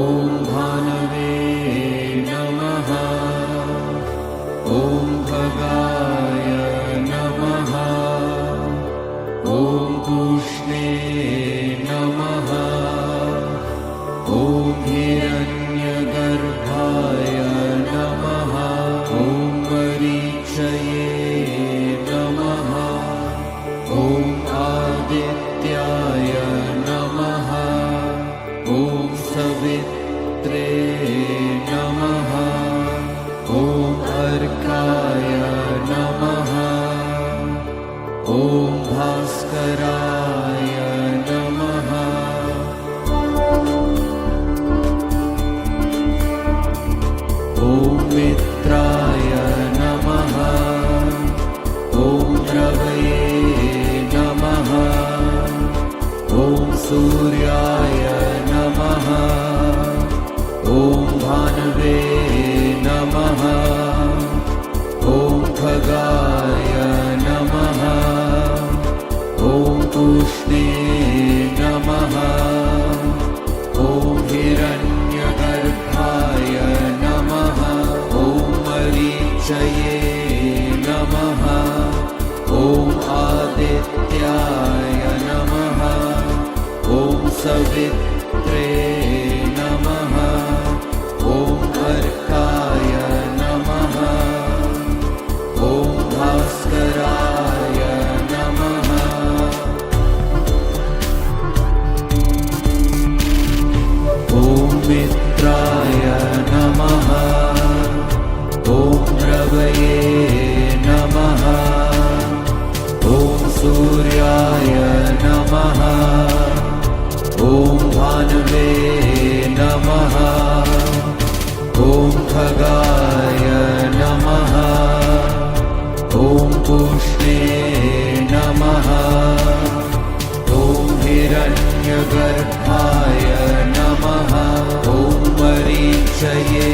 ॐ भानवे नमः। ॐ भगाय नमः। ॐ पूष्णे नमः। ॐ हिरण्यगर्भाय नमः। ॐ मरीचये नमः। ॐ आदित्याय नमः। ॐ सवित्रे नमः। ॐ अर्काय नमः। ॐ भास्कराय नमः। ॐ मित्राय नमः। ॐ रवये नमः। ॐ सूर्याय नमः। ॐ भानवे नमः। ॐ खगाय नमः। ॐ पूष्णे नमः। ॐ हिरण्यगर्भाय नमः। ॐ मरीचये नमः। ॐ आदित्याय नमः। ॐ सवित्रे नमः। ॐ अर्काय नमः। ॐ भास्कराय नमः। ॐ मित्राय नमः। ॐ रवये नमः। ॐ सूर्याय नमः। ॐ भानवे नमः। ॐ खगाय नमः। ॐ पूष्णे नमः। ॐ हिरण्यगर्भाय नमः। ॐ मरीचये